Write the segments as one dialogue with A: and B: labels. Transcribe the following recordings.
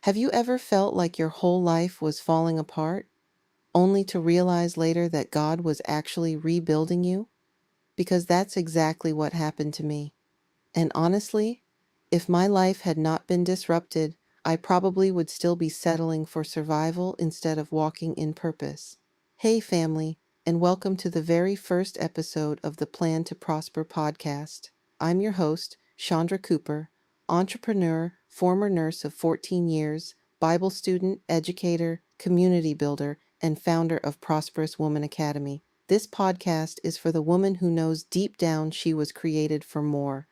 A: Have you ever felt like your whole life was falling apart, only to realize later that God was actually rebuilding you? Because that's exactly what happened to me. And honestly, if my life had not been disrupted, I probably would still be settling for survival instead of walking in purpose. Hey, family, and welcome to the very first episode of the Plan to Prosper podcast. I'm your host, Shondra Cooper, entrepreneur, former nurse of 14 years, Bible student, educator, community builder, and founder of Prosperous Woman Academy. This podcast is for the woman who knows deep down she was created for more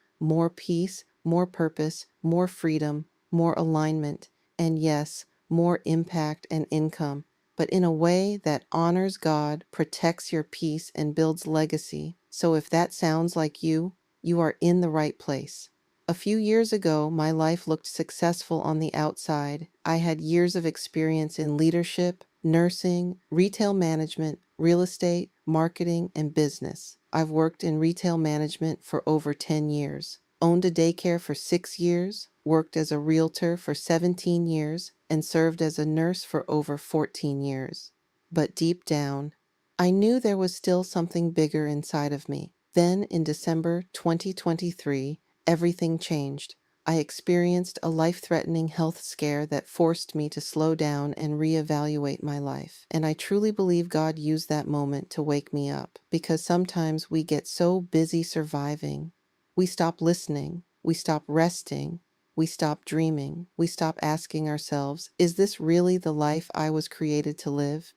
A: peace, more purpose, more freedom, more alignment, and yes, more impact and income, but in a way that honors God, protects your peace, and builds legacy. So if that sounds like you are in the right place. A few years ago, my life looked successful on the outside. I had years of experience in leadership, nursing, retail management, real estate, marketing, and business. I've worked in retail management for over 10 years, owned a daycare for 6 years, worked as a realtor for 17 years, and served as a nurse for over 14 years. But deep down, I knew there was still something bigger inside of me. Then, in December 2023, everything changed. I experienced a life-threatening health scare that forced me to slow down and reevaluate my life. And I truly believe God used that moment to wake me up, because sometimes we get so busy surviving, we stop listening, we stop resting, we stop dreaming, we stop asking ourselves, is this really the life I was created to live?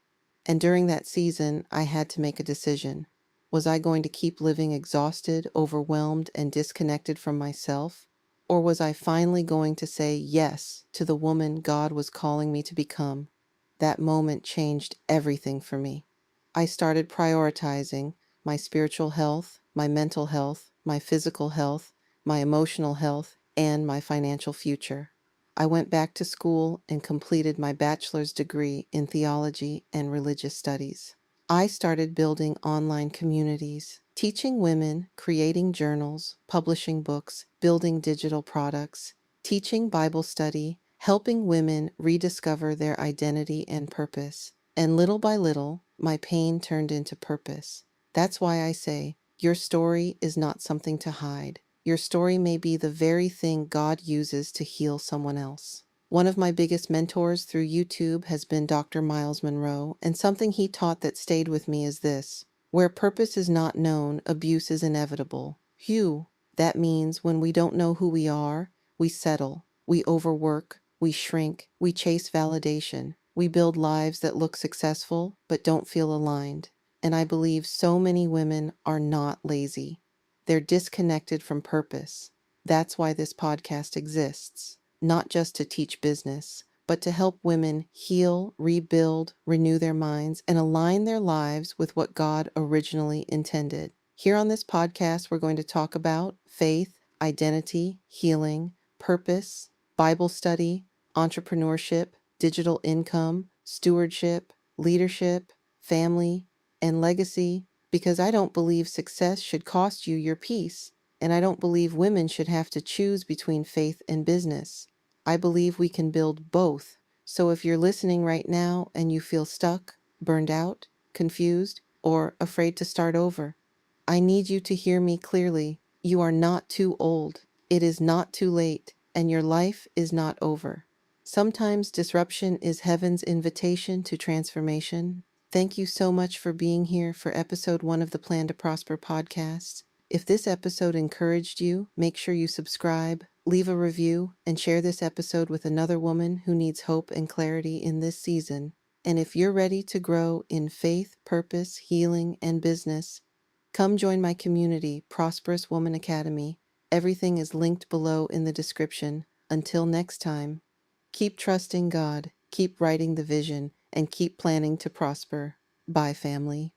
A: And during that season, I had to make a decision. Was I going to keep living exhausted, overwhelmed, and disconnected from myself? Or was I finally going to say yes to the woman God was calling me to become? That moment changed everything for me. I started prioritizing my spiritual health, my mental health, my physical health, my emotional health, and my financial future. I went back to school and completed my bachelor's degree in theology and religious studies. I started building online communities, teaching women, creating journals, publishing books, building digital products, teaching Bible study, helping women rediscover their identity and purpose. And little by little, my pain turned into purpose. That's why I say, your story is not something to hide. Your story may be the very thing God uses to heal someone else. One of my biggest mentors through YouTube has been Dr. Miles Monroe, and something he taught that stayed with me is this: where purpose is not known, abuse is inevitable. That means when we don't know who we are, we settle, we overwork, we shrink, we chase validation, we build lives that look successful but don't feel aligned. And I believe so many women are not lazy. They're disconnected from purpose. That's why this podcast exists, not just to teach business, but to help women heal, rebuild, renew their minds, and align their lives with what God originally intended. Here on this podcast, we're going to talk about faith, identity, healing, purpose, Bible study, entrepreneurship, digital income, stewardship, leadership, family, and legacy, because I don't believe success should cost you your peace, and I don't believe women should have to choose between faith and business. I believe we can build both. So if you're listening right now and you feel stuck, burned out, confused, or afraid to start over, I need you to hear me clearly. You are not too old. It is not too late, and your life is not over. Sometimes disruption is heaven's invitation to transformation. Thank you so much for being here for episode 1 of the Plan to Prosper podcast. If this episode encouraged you, make sure you subscribe, leave a review, and share this episode with another woman who needs hope and clarity in this season. And if you're ready to grow in faith, purpose, healing, and business, come join my community, Prosperous Woman Academy. Everything is linked below in the description. Until next time, keep trusting God, keep writing the vision, and keep planning to prosper. Bye, family.